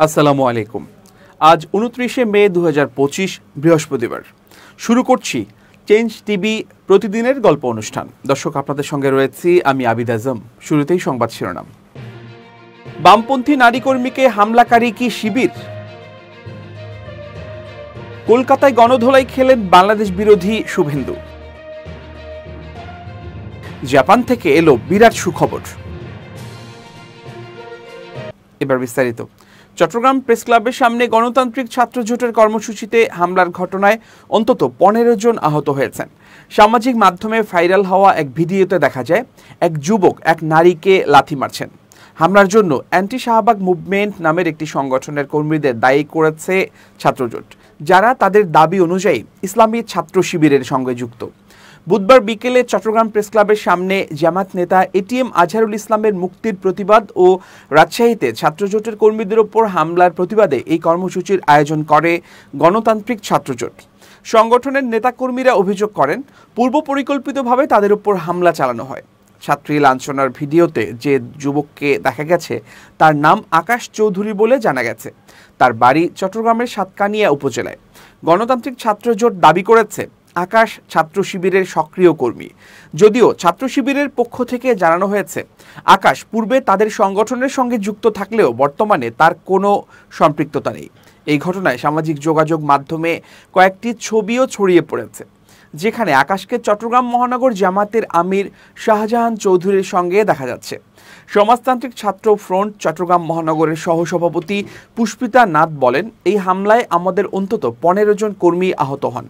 আসসালামু আলাইকুম। আজ 29শে মে 2025 বৃহস্পতিবার। শুরু করছি চেঞ্জ টিভি প্রতিদিনের গল্প অনুষ্ঠান। দর্শক, আপনাদের সঙ্গে রয়েছি আমি আবিদ আজম। শুরুতেই সংবাদ শিরোনাম। বামপন্থী নারী কর্মীকে হামলাকারী কি শিবির? কলকাতায় গণধোলাই খেলেন বাংলাদেশ বিরোধী শুভেন্দু। জাপান থেকে এলো বিরাট সুখবর। এবার বিস্তারিত। চট্টগ্রাম প্রেস ক্লাবের সামনে গণতান্ত্রিক ছাত্র জোটের কর্মসূচিতে হামলার ঘটনায় অন্তত 15 জন আহত হয়েছেন। সামাজিক মাধ্যমে ভাইরাল হওয়া এক ভিডিওতে দেখা যায় এক যুবক এক নারীকে লাথি মারছেন। হামলার জন্য অ্যান্টি শাহবাগ মুভমেন্ট নামের একটি সংগঠনের কর্মীদের দায়ী করেছে ছাত্রজোট, যারা তাদের দাবি অনুযায়ী ইসলামী ছাত্র শিবিরের সঙ্গে যুক্ত। বুধবার বিকেলে চট্টগ্রাম প্রেস ক্লাবের সামনে জামাত নেতা এটিএম আজহারুল ইসলামের মুক্তির প্রতিবাদ ও রাজশাহীতে ছাত্রজোটের কর্মীদের ওপর হামলার প্রতিবাদে এই কর্মসূচির আয়োজন করে গণতান্ত্রিক ছাত্রজোট। সংগঠনের নেতাকর্মীরা অভিযোগ করেন, পূর্ব পরিকল্পিতভাবে তাদের উপর হামলা চালানো হয়। ছাত্রী লাঞ্ছনার ভিডিওতে যে যুবককে দেখা গেছে তার নাম আকাশ চৌধুরী বলে জানা গেছে। তার বাড়ি চট্টগ্রামের সাতকানিয়া উপজেলায়। গণতান্ত্রিক ছাত্রজোট দাবি করেছে আকাশ ছাত্র শিবিরের সক্রিয় কর্মী। যদিও ছাত্র শিবিরের পক্ষ থেকে জানানো হয়েছে আকাশ পূর্বে তাদের সংগঠনের সঙ্গে যুক্ত থাকলেও বর্তমানে তার কোনো সম্পৃক্ততা নেই। এই ঘটনায় সামাজিক যোগাযোগ মাধ্যমে কয়েকটি ছবিও ছড়িয়ে পড়েছে, যেখানে আকাশকে চট্টগ্রাম মহানগর জামাতের আমির শাহজাহান চৌধুরীর সঙ্গে দেখা যাচ্ছে। সমাজতান্ত্রিক ছাত্র ফ্রন্ট চট্টগ্রাম মহানগরের সহসভাপতি পুষ্পিতা নাথ বলেন, এই হামলায় আমাদের অন্তত 15 জন কর্মী আহত হন।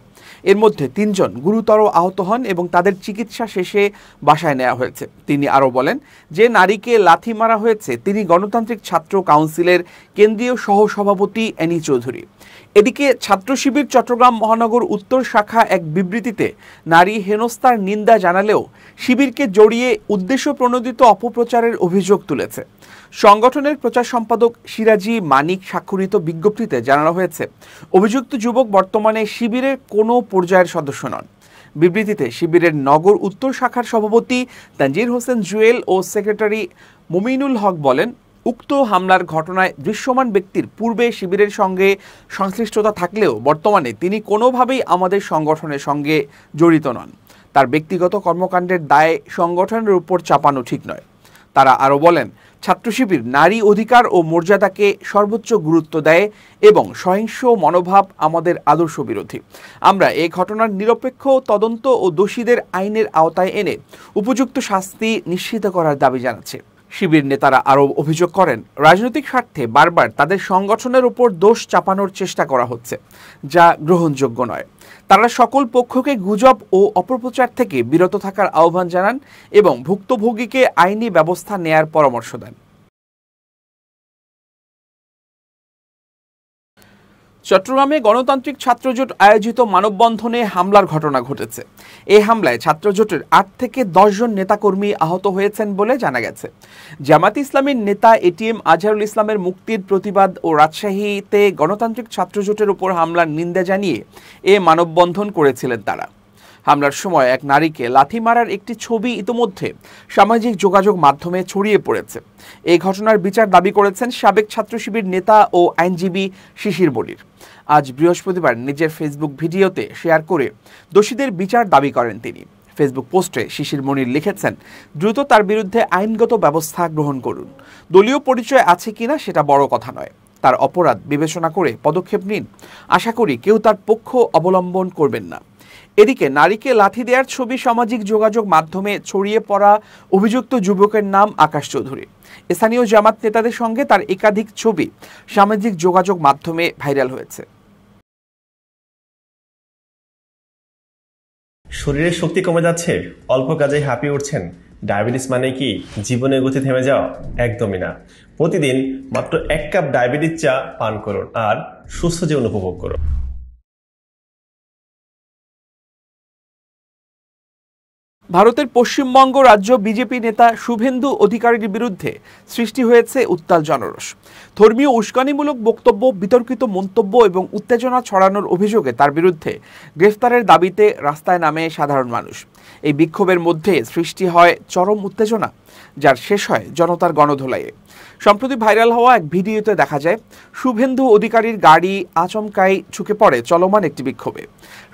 এর মধ্যে 3 জন গুরুতর আহত হন এবং তাদের চিকিৎসা শেষে বাসায় নেওয়া হয়েছে। তিনি আরও বলেন, যে নারীকে লাথি মারা হয়েছে তিনি গণতান্ত্রিক ছাত্র কাউন্সিলের কেন্দ্রীয় সহসভাপতি এনি চৌধুরী। এদিকে ছাত্র শিবির চট্টগ্রাম মহানগর উত্তর শাখা এক বিবৃতিতে নারী হেনস্থার নিন্দা জানালেও শিবিরকে জড়িয়ে উদ্দেশ্য প্রণোদিত অপপ্রচারের অভিযোগ তুলেছে। সংগঠনের প্রচার সম্পাদক সিরাজি মানিক স্বাক্ষরিত বিজ্ঞপ্তিতে জানানো হয়েছে, অভিযুক্ত যুবক বর্তমানে শিবিরের কোনো পর্যায়ের সদস্য নন। বিবৃতিতে শিবিরের নগর উত্তর শাখার সভাপতি তানজির হোসেন জুয়েল ও সেক্রেটারি মুমিনুল হক বলেন, উক্ত হামলার ঘটনায় দৃশ্যমান ব্যক্তির পূর্বে শিবিরের সঙ্গে সংশ্লিষ্টতা থাকলেও বর্তমানে তিনি কোনোভাবেই আমাদের সংগঠনের সঙ্গে জড়িত নন। তার ব্যক্তিগত কর্মকাণ্ডের দায় সংগঠনের উপর চাপানো ঠিক নয়। তারা আরও বলেন, ছাত্র শিবির নারী অধিকার ও মর্যাদাকে সর্বোচ্চ গুরুত্ব দেয় এবং সহিংস মনোভাব আমাদের আদর্শ বিরোধী। আমরা এই ঘটনার নিরপেক্ষ তদন্ত ও দোষীদের আইনের আওতায় এনে উপযুক্ত শাস্তি নিশ্চিত করার দাবি জানাচ্ছে। শিবির নেতারা আরও অভিযোগ করেন, রাজনৈতিক স্বার্থে বারবার তাদের সংগঠনের উপর দোষ চাপানোর চেষ্টা করা হচ্ছে, যা গ্রহণযোগ্য নয়। তারা সকল পক্ষকে গুজব ও অপপ্রচার থেকে বিরত থাকার আহ্বান জানান এবং ভুক্তভোগীকে আইনি ব্যবস্থা নেয়ার পরামর্শ দেন। চট্টগ্রামে গণতান্ত্রিক ছাত্রজোট আয়োজিত মানববন্ধনে হামলার ঘটনা ঘটেছে। এই হামলায় ছাত্রজোটের 8 থেকে 10 জন নেতাকর্মী আহত হয়েছেন বলে জানা গেছে। জামাত ইসলামীর নেতা এটিএম আজহারুল ইসলামের মুক্তির প্রতিবাদ ও রাজশাহীতে গণতান্ত্রিক ছাত্রজোটের উপর হামলার নিন্দা জানিয়ে এ মানববন্ধন করেছিলেন তারা। হামলার সময় এক নারীকে লাথি মারার একটি ছবি ইতোমধ্যে সামাজিক যোগাযোগ মাধ্যমে ছড়িয়ে পড়েছে। এই ঘটনার বিচার দাবি করেছেন সাবেক ছাত্র শিবির নেতা ও আইনজীবী শিশির বলির। আজ বৃহস্পতিবার নিজের ফেসবুক ভিডিওতে শেয়ার করে দোষীদের বিচার দাবি করেন তিনি। ফেসবুক পোস্টে শিশির মনির লিখেছেন, দ্রুত তার বিরুদ্ধে আইনগত ব্যবস্থা গ্রহণ করুন। দলীয় পরিচয় আছে কিনা সেটা বড় কথা নয়, তার অপরাধ বিবেচনা করে পদক্ষেপ নিন। আশা করি কেউ তার পক্ষ অবলম্বন করবেন না। এদিকে নারীকে লাথি দেওয়ার ছবি সামাজিক যোগাযোগ মাধ্যমে ছড়িয়ে পড়া অভিযুক্ত যুবকের নাম আকাশ চৌধুরী। স্থানীয় জামাত নেতাদের সঙ্গে তার একাধিক ছবি সামাজিক যোগাযোগ মাধ্যমে ভাইরাল হয়েছে। শরীরের শক্তি কমে যাচ্ছে, অল্প কাজেই হাঁপিয়ে উঠছেন। ডায়াবেটিস মানে কি জীবনের গতি থেমে যাওয়া? একদমই না। প্রতিদিন মাত্র 1 কাপ ডায়াবেটিস চা পান করুন আর সুস্থ জীবন উপভোগ করুন। ভারতের পশ্চিমবঙ্গ রাজ্য বিজেপি নেতা শুভেন্দু অধিকারীর বিরুদ্ধে সৃষ্টি হয়েছে উত্তাল জনরোষ। ধর্মীয় উস্কানিমূলক বক্তব্য, বিতর্কিত মন্তব্য এবং উত্তেজনা ছড়ানোর অভিযোগে তার বিরুদ্ধে গ্রেফতারের দাবিতে রাস্তায় নামে সাধারণ মানুষ। এই বিক্ষোভের মধ্যে সৃষ্টি হয় চরম উত্তেজনা, যার শেষ হয় জনতার গণধোলাইয়ে। সম্প্রতি ভাইরাল হওয়া এক ভিডিওতে দেখা যায় শুভেন্দু অধিকারীর গাড়ি আচমকাই ঝুঁকে পড়ে চলমান একটি বিক্ষোভে।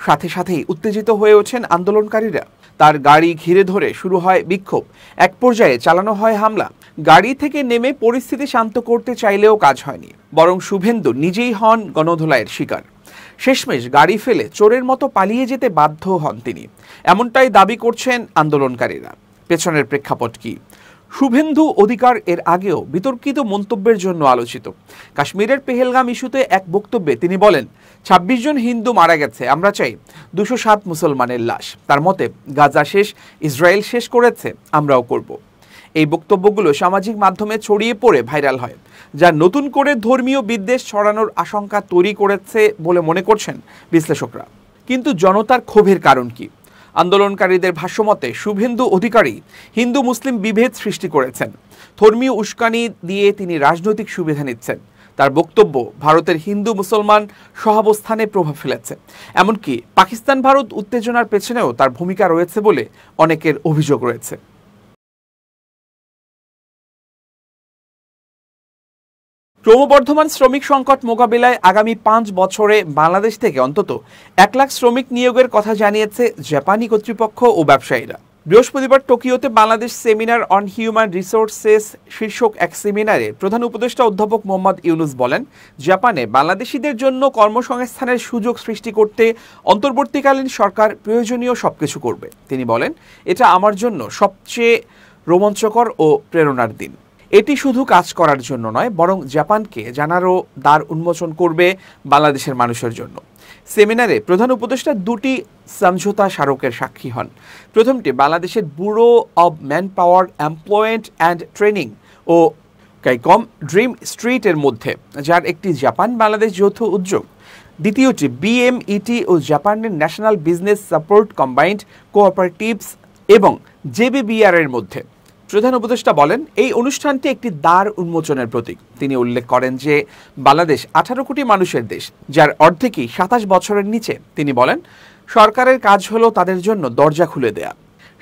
সাথে সাথেই উত্তেজিত হয়ে ওঠেন আন্দোলনকারীরা। তার গাড়ি ঘিরে ধরে শুরু হয় বিক্ষোভ। এক পর্যায়ে চালানো হয় হামলা। গাড়ি থেকে নেমে পরিস্থিতি শান্ত করতে চাইলেও কাজ হয়নি, বরং শুভেন্দু নিজেই হন গণধোলাইয়ের শিকার। শেষমেশ গাড়ি ফেলে চোরের মতো পালিয়ে যেতে বাধ্য হন তিনি, এমনটাই দাবি করছেন আন্দোলনকারীরা। পেছনের প্রেক্ষাপট কি? শুভেন্দু অধিকার এর আগেও বিতর্কিত মন্তব্যের জন্য আলোচিত। কাশ্মীরের পেহেলগাম ইস্যুতে এক বক্তব্যে তিনি বলেন, ২৬ জন হিন্দু মারা গেছে, আমরা চাই ২০৭ মুসলমানের লাশ। তার মতে গাজা শেষ, ইসরায়েল শেষ করেছে, আমরাও করব। এই বক্তব্যগুলো সামাজিক মাধ্যমে ছড়িয়ে পড়ে ভাইরাল হয়, যা নতুন করে ধর্মীয় বিদ্বেষ ছড়ানোর আশঙ্কা তৈরি করেছে বলে মনে করছেন বিশ্লেষকরা। কিন্তু জনতার ক্ষোভের কারণ কি? আন্দোলনকারীদের ভাষ্যমতে শুভেন্দু অধিকারী হিন্দু মুসলিম বিভেদ সৃষ্টি করেছেন। ধর্মীয় উস্কানি দিয়ে তিনি রাজনৈতিক সুবিধা নিচ্ছেন। তার বক্তব্য ভারতের হিন্দু মুসলমান সহাবস্থানে প্রভাব ফেলেছে। এমনকি পাকিস্তান ভারত উত্তেজনার পেছনেও তার ভূমিকা রয়েছে বলে অনেকের অভিযোগ রয়েছে। ক্রমবর্ধমান শ্রমিক সংকট মোকাবিলায় আগামী ৫ বছরে বাংলাদেশ থেকে অন্তত ১ লাখ শ্রমিক নিয়োগের কথা জানিয়েছে জাপানি কর্তৃপক্ষ ও ব্যবসায়ীরা। বৃহস্পতিবার টোকিওতে Bangladesh seminar on human resources শীর্ষক এক সেমিনারে প্রধান উপদেষ্টা অধ্যাপক মোহাম্মদ ইউনুস বলেন, জাপানে বাংলাদেশিদের জন্য কর্মসংস্থানের সুযোগ সৃষ্টি করতে অন্তর্বর্তীকালীন সরকার প্রয়োজনীয় সবকিছু করবে। তিনি বলেন, এটা আমার জন্য সবচেয়ে রোমাঞ্চকর ও প্রেরণার দিন। এটি শুধু কাজ করার জন্য নয়, বরং জাপানকে জানারও দ্বার উন্মোচন করবে বাংলাদেশের মানুষের জন্য। সেমিনারে প্রধান উপদেষ্টা ২টি সমঝোতা স্মারকের সাক্ষী হন। প্রথমটি বাংলাদেশের bureau of manpower employment and training ও কাইকম ড্রিম স্ট্রিটের মধ্যে, যার একটি জাপান বাংলাদেশ যৌথ উদ্যোগ। দ্বিতীয়টি বিএমইটি ও জাপানের national business support combined cooperatives এবং জেবিবিআর এর মধ্যে। প্রধান উপদেষ্টা বলেন, এই অনুষ্ঠানটি একটি দ্বার উন্মোচনের প্রতীক। তিনি উল্লেখ করেন যে বাংলাদেশ ১৮ কোটি মানুষের দেশ, যার অর্ধেকই ২৭ বছরের নিচে। তিনি বলেন, সরকারের কাজ হলো তাদের জন্য দরজা খুলে দেয়া।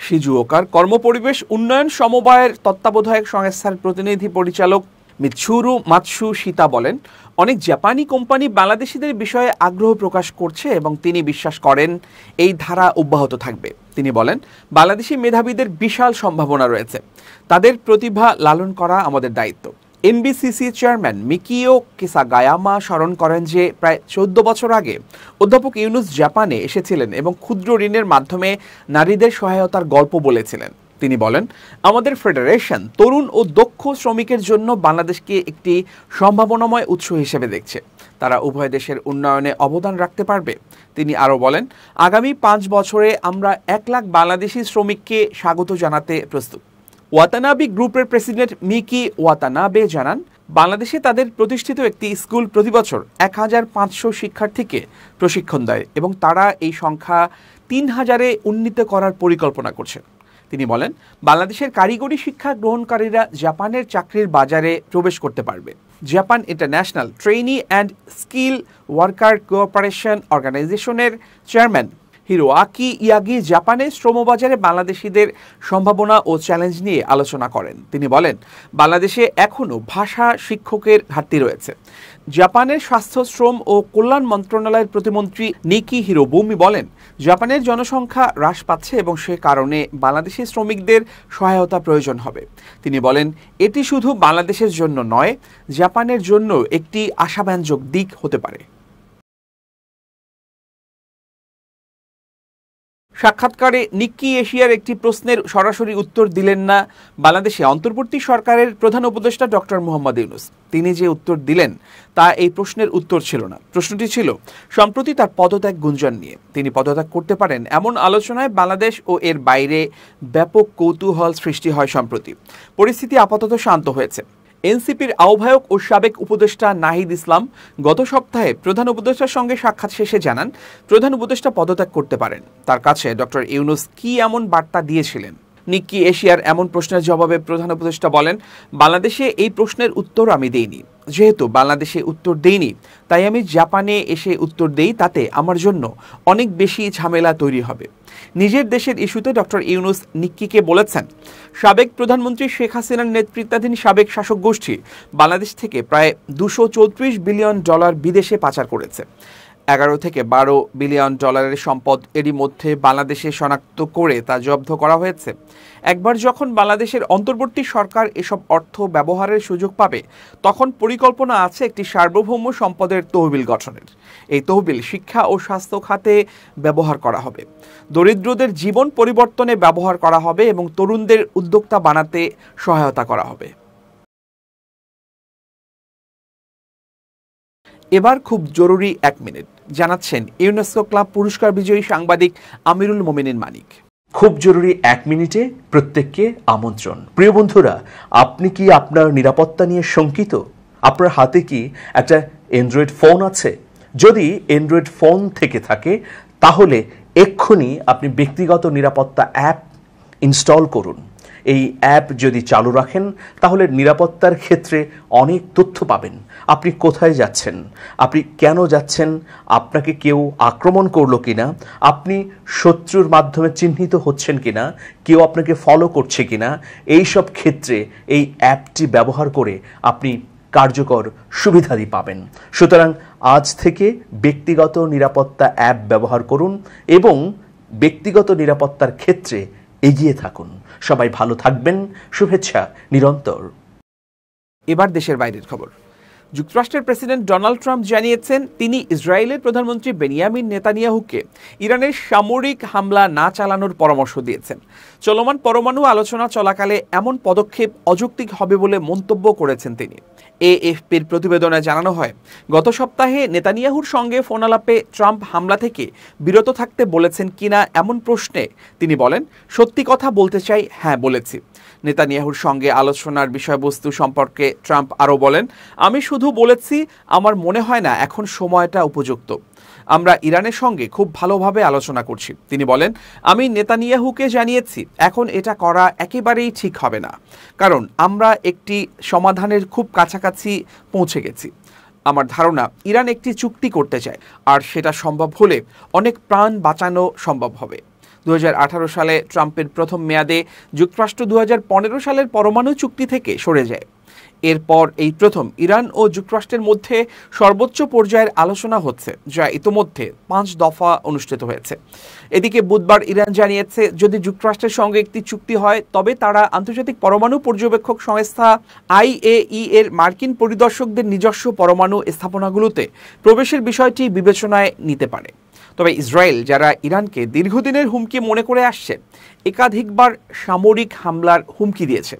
শিজুওকার কর্মপরিবেশ উন্নয়ন সমবায়ের তত্ত্বাবধায়ক সংস্থার প্রতিনিধি পরিচালক মিৎসুরু মাতসুশিতা বলেন, অনেক জাপানি কোম্পানি বাংলাদেশিদের বিষয়ে আগ্রহ প্রকাশ করছে এবং তিনি বিশ্বাস করেন এই ধারা অব্যাহত থাকবে। তিনি বলেন, বাংলাদেশি মেধাবীদের বিশাল সম্ভাবনা রয়েছে, তাদের প্রতিভা লালন করা আমাদের দায়িত্ব। এনবিসিসি চেয়ারম্যান মিকিও কিসাগায়ামা স্মরণ করেন যে প্রায় ১৪ বছর আগে অধ্যাপক ইউনুস জাপানে এসেছিলেন এবং ক্ষুদ্র ঋণের মাধ্যমে নারীদের সহায়তার গল্প বলেছিলেন। তিনি বলেন, আমাদের ফেডারেশন তরুণ ও দক্ষ শ্রমিকের জন্য বাংলাদেশকে একটি সম্ভাবনাময় উৎস হিসেবে দেখছে। তারা উভয় দেশের উন্নয়নে অবদান রাখতে পারবে। তিনি আরও বলেন, আগামী ৫ বছরে আমরা ১ লাখ বাংলাদেশি শ্রমিককে স্বাগত জানাতে প্রস্তুত। ওয়াতানাবে গ্রুপের প্রেসিডেন্ট মিকি ওয়াতানাবে জানান, বাংলাদেশে তাদের প্রতিষ্ঠিত একটি স্কুল প্রতি বছর ১৫০০ শিক্ষার্থীকে প্রশিক্ষণ দেয় এবং তারা এই সংখ্যা ৩,০০০-এ উন্নীত করার পরিকল্পনা করছে। তিনি বলেন, বাংলাদেশের কারিগরি শিক্ষা গ্রহণকারীরা জাপানের চাকরির বাজারে প্রবেশ করতে পারবে। Japan international trainee and skill worker cooperation অর্গানাইজেশনের চেয়ারম্যান হিরোআকি ইয়াগি জাপানের শ্রমবাজারে বাংলাদেশিদের সম্ভাবনা ও চ্যালেঞ্জ নিয়ে আলোচনা করেন। তিনি বলেন, বাংলাদেশে এখনও ভাষা শিক্ষকের ঘাটতি রয়েছে। জাপানের স্বাস্থ্য, শ্রম ও কল্যাণ মন্ত্রণালয়ের প্রতিমন্ত্রী নিকি হিরোবুমি বলেন, জাপানের জনসংখ্যা হ্রাস পাচ্ছে এবং সে কারণে বাংলাদেশি শ্রমিকদের সহায়তা প্রয়োজন হবে। তিনি বলেন, এটি শুধু বাংলাদেশের জন্য নয়, জাপানের জন্য একটি আশাব্যঞ্জক দিক হতে পারে। সাক্ষাৎকারে নিক্কি এশিয়ার একটি প্রশ্নের সরাসরি উত্তর দিলেন না বাংলাদেশে অন্তর্বর্তী সরকারের প্রধান উপদেষ্টা ডক্টর মোহাম্মদ ইউনুস। তিনি যে উত্তর দিলেন তা এই প্রশ্নের উত্তর ছিল না। প্রশ্নটি ছিল সম্প্রতি তার পদত্যাগ গুঞ্জন নিয়ে। তিনি পদত্যাগ করতে পারেন এমন আলোচনায় বাংলাদেশ ও এর বাইরে ব্যাপক কৌতূহল সৃষ্টি হয়। সম্প্রতি পরিস্থিতি আপাতত শান্ত হয়েছে। এনসিপির আহ্বায়ক ও সাবেক উপদেষ্টা নাহিদ ইসলাম গত সপ্তাহে প্রধান উপদেষ্টার সঙ্গে সাক্ষাৎ শেষে জানান, প্রধান উপদেষ্টা পদত্যাগ করতে পারেন। তার কাছে ডক্টর ইউনুস কি এমন বার্তা দিয়েছিলেন? নিক্কি এশিয়ার এমন প্রশ্নের জবাবে প্রধান উপদেষ্টা বলেন, বাংলাদেশে এই প্রশ্নের উত্তর আমি দেইনি। যেহেতু বাংলাদেশে উত্তর দেইনি, তাই আমি জাপানে এসে উত্তর দেই, তাতে আমার জন্য অনেক বেশি ঝামেলা তৈরি হবে। নিজের দেশের ইস্যুতে ডক্টর ইউনূস নিক্কিকে বলেছেন, সাবেক প্রধানমন্ত্রী শেখ হাসিনার নেতৃত্বাধীন সাবেক শাসক গোষ্ঠী বাংলাদেশ থেকে প্রায় $234 বিলিয়ন বিদেশে পাচার করেছে। 11 থেকে 12 বিলিয়ন ডলারের সম্পদ এরই মধ্যে বাংলাদেশে শনাক্ত করে তা জব্দ করা হয়েছে। একবার যখন বাংলাদেশের অন্তর্বর্তী সরকার এসব অর্থ ব্যবহারের সুযোগ পাবে, তখন পরিকল্পনা আছে একটি সার্বভৌম সম্পদের তহবিল গঠনের। এই তহবিল শিক্ষা ও স্বাস্থ্য খাতে ব্যবহার করা হবে, দরিদ্রদের জীবন পরিবর্তনে ব্যবহার করা হবে এবং তরুণদের উদ্যোক্তা বানাতে সহায়তা করা হবে। এবার খুব জরুরি 1 মিনিট, জানাচ্ছেন ইউনেস্কো ক্লাব পুরস্কার বিজয়ী সাংবাদিক আমিরুল মোমিনিন মানিক। খুব জরুরি 1 মিনিটে প্রত্যেককে আমন্ত্রণ। প্রিয় বন্ধুরা, আপনি কি আপনার নিরাপত্তা নিয়ে শঙ্কিত? আপনার হাতে কি একটা অ্যান্ড্রয়েড ফোন আছে? যদি অ্যান্ড্রয়েড ফোন থেকে থাকে, তাহলে এক্ষুনি আপনি ব্যক্তিগত নিরাপত্তা অ্যাপ ইনস্টল করুন। এই অ্যাপ যদি চালু রাখেন, তাহলে নিরাপত্তার ক্ষেত্রে অনেক তথ্য পাবেন। আপনি কোথায় যাচ্ছেন, আপনি কেন যাচ্ছেন, আপনাকে কেউ আক্রমণ করলো কিনা, আপনি শত্রুর মাধ্যমে চিহ্নিত হচ্ছেন কিনা, কেউ আপনাকে ফলো করছে কিনা, এই সব ক্ষেত্রে এই অ্যাপটি ব্যবহার করে আপনি কার্যকর সুবিধাদি পাবেন। সুতরাং আজ থেকে ব্যক্তিগত নিরাপত্তা অ্যাপ ব্যবহার করুন এবং ব্যক্তিগত নিরাপত্তার ক্ষেত্রে এগিয়ে থাকুন। সবাই ভালো থাকবেন, শুভেচ্ছা নিরন্তর। এবার দেশের বাইরের খবর। যুক্তরাষ্ট্রের প্রেসিডেন্ট ডোনাল্ড ট্রাম্প জানিয়েছেন, তিনি ইসরায়েলের প্রধানমন্ত্রী বেনিয়ামিন নেতানিয়াহুকে ইরানের সামরিক হামলা না চালানোর পরামর্শ দিয়েছেন। চলমান পরমাণু আলোচনা চলাকালে এমন পদক্ষেপ অযৌক্তিক হবে বলে মন্তব্য করেছেন তিনি। এএফপির প্রতিবেদনে জানানো হয়, গত সপ্তাহে নেতানিয়াহুর সঙ্গে ফোন আলাপে ট্রাম্প হামলা থেকে বিরত থাকতে বলেছেন কিনা এমন প্রশ্নে তিনি বলেন, সত্যি কথা বলতে চাই, হ্যাঁ বলেছি। নেতানিয়াহুর সঙ্গে আলোচনার বিষয়বস্তু সম্পর্কে ট্রাম্প আরও বলেন, আমি শুধু বলেছি আমার মনে হয় না এখন সময়টা উপযুক্ত। আমরা ইরানের সঙ্গে খুব ভালোভাবে আলোচনা করছি। তিনি বলেন, আমি নেতানিয়াহুকে জানিয়েছি এখন এটা করা একেবারেই ঠিক হবে না, কারণ আমরা একটি সমাধানের খুব কাছাকাছি পৌঁছে গেছি। আমার ধারণা ইরান একটি চুক্তি করতে চায়, আর সেটা সম্ভব হলে অনেক প্রাণ বাঁচানো সম্ভব হবে। 2018 সালে ট্রাম্পের প্রথম মেয়াদে যুক্তরাষ্ট্র 2015 সালের পরমাণু চুক্তি থেকে সরে যায়। এরপর এই প্রথম ইরান ও যুক্তরাষ্ট্রের মধ্যে সর্বোচ্চ পর্যায়ের আলোচনা হচ্ছে, যা ইতোমধ্যে 5 দফা অনুষ্ঠিত হয়েছে। এদিকে বুধবার ইরান জানিয়েছে, যদি যুক্তরাষ্ট্রের সঙ্গে একটি চুক্তি হয়, তবে তারা আন্তর্জাতিক পরমাণু পর্যবেক্ষক সংস্থা IAEA এর মার্কিন পরিদর্শকদের নিজস্ব পরমাণু স্থাপনাগুলোতে প্রবেশের বিষয়টি বিবেচনায় নিতে পারে। তবে ইসরায়েল, যারা ইরানকে দীর্ঘদিনের হুমকি মনে করে আসছে, একাধিকবার সামরিক হামলার হুমকি দিয়েছে।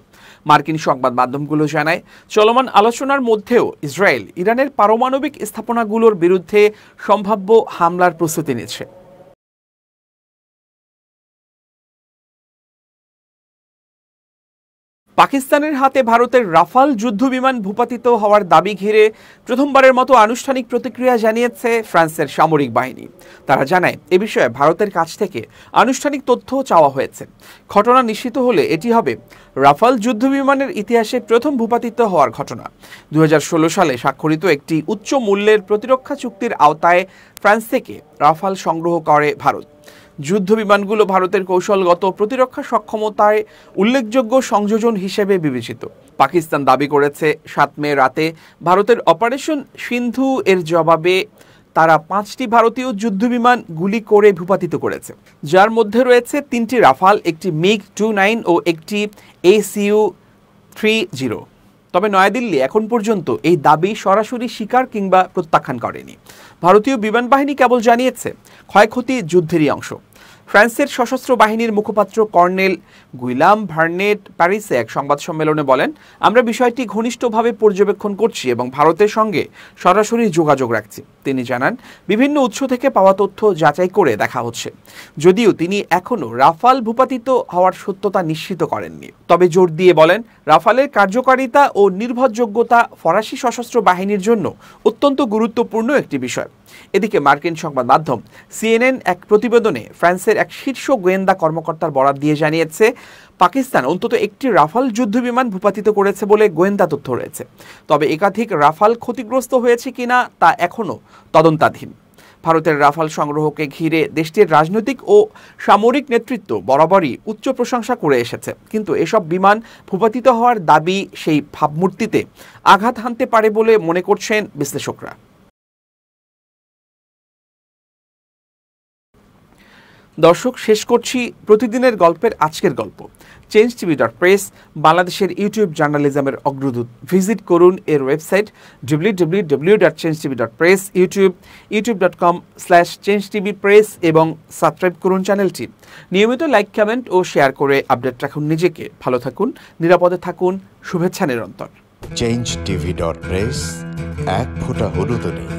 মার্কিন সংবাদ মাধ্যমগুলো জানায়, চলমান আলোচনার মধ্যেও ইসরায়েল ইরানের পারমাণবিক স্থাপনাগুলোর বিরুদ্ধে সম্ভাব্য হামলার প্রস্তুতি নিচ্ছে। পাকিস্তানের হাতে ভারতের রাফাল যুদ্ধবিমান ভূপাতিত হওয়ার দাবি ঘিরে প্রথমবারের মতো আনুষ্ঠানিক প্রতিক্রিয়া জানিয়েছে ফ্রান্সের সামরিক বাহিনী। তারা জানায়, এ বিষয়ে ভারতের কাছ থেকে আনুষ্ঠানিক তথ্য চাওয়া হয়েছে। ঘটনা নিশ্চিত হলে এটি হবে রাফাল যুদ্ধবিমানের ইতিহাসে প্রথম ভূপাতিত হওয়ার ঘটনা। 2016 সালে স্বাক্ষরিত একটি উচ্চ মূল্যের প্রতিরক্ষা চুক্তির আওতায় ফ্রান্স থেকে রাফাল সংগ্রহ করে ভারত। যুদ্ধবিমানগুলো ভারতের কৌশলগত প্রতিরক্ষা সক্ষমতায় উল্লেখযোগ্য সংযোজন হিসেবে বিবেচিত। পাকিস্তান দাবি করেছে, 7 মে রাতে ভারতের অপারেশন সিন্ধু এর জবাবে তারা 5টি ভারতীয় যুদ্ধবিমান গুলি করে ভূপাতিত করেছে, যার মধ্যে রয়েছে 3টি রাফাল, একটি MiG-29 ও একটি ACU-30। তবে নয়াদিল্লি এখন পর্যন্ত এই দাবি সরাসরি স্বীকার কিংবা প্রত্যাখ্যান করেনি। ভারতীয় বিমান বাহিনী কেবল জানিয়েছে, ক্ষয়ক্ষতি যুদ্ধেরই অংশ। ফ্রান্সের সশস্ত্র বাহিনীর মুখপাত্র কর্নেল গুইলাম ভার্নেট প্যারিসে এক সংবাদ সম্মেলনে বলেন, আমরা বিষয়টি ঘনিষ্ঠভাবে পর্যবেক্ষণ করছি এবং ভারতের সঙ্গে সরাসরি যোগাযোগ রাখছি। তিনি জানান, বিভিন্ন উৎস থেকে পাওয়া তথ্য যাচাই করে দেখা হচ্ছে। যদিও তিনি এখনও রাফাল ভূপাতিত হওয়ার সত্যতা নিশ্চিত করেননি, তবে জোর দিয়ে বলেন, রাফালের কার্যকারিতা ও নির্ভরযোগ্যতা ফরাসি সশস্ত্র বাহিনীর জন্য অত্যন্ত গুরুত্বপূর্ণ একটি বিষয়। এদিকে মার্কিন সংবাদ মাধ্যম CNN এক প্রতিবেদনে ফ্রান্সের এক শীর্ষ গোয়েন্দা কর্মকর্তার বরাত দিয়ে জানিয়েছে, পাকিস্তান অন্তত একটি রাফাল যুদ্ধবিমান ভূপাতিত করেছে বলে গোয়েন্দা তথ্য রয়েছে। তবে একাধিক রাফাল ক্ষতিগ্রস্ত হয়েছে কিনা তা এখনও তদন্তাধীন। ভারতের রাফাল সংগ্রহকে ঘিরে দেশটির রাজনৈতিক ও সামরিক নেতৃত্ব বরাবরই উচ্চ প্রশংসা করে এসেছে, কিন্তু এসব বিমান ভূপাতিত হওয়ার দাবি সেই ভাবমূর্তিতে আঘাত হানতে পারে বলে মনে করছেন বিশ্লেষকরা। দর্শক, শেষ করছি প্রতিদিনের গল্পের আজকের গল্প। changetv.press বাংলাদেশের ইউটিউব জার্নালিজমের অগ্রদূত। ভিজিট করুন এর ওয়েবসাইট www.changetv.press, youtube.com/changetvpress এবং সাবস্ক্রাইব করুন চ্যানেলটি। নিয়মিত লাইক, কমেন্ট ও শেয়ার করে আপডেট রাখুন নিজেকে। ভালো থাকুন, নিরাপদে থাকুন, শুভেচ্ছা নিরন্তর। changetv.press, এক ফোঁটা হলুদ নেই।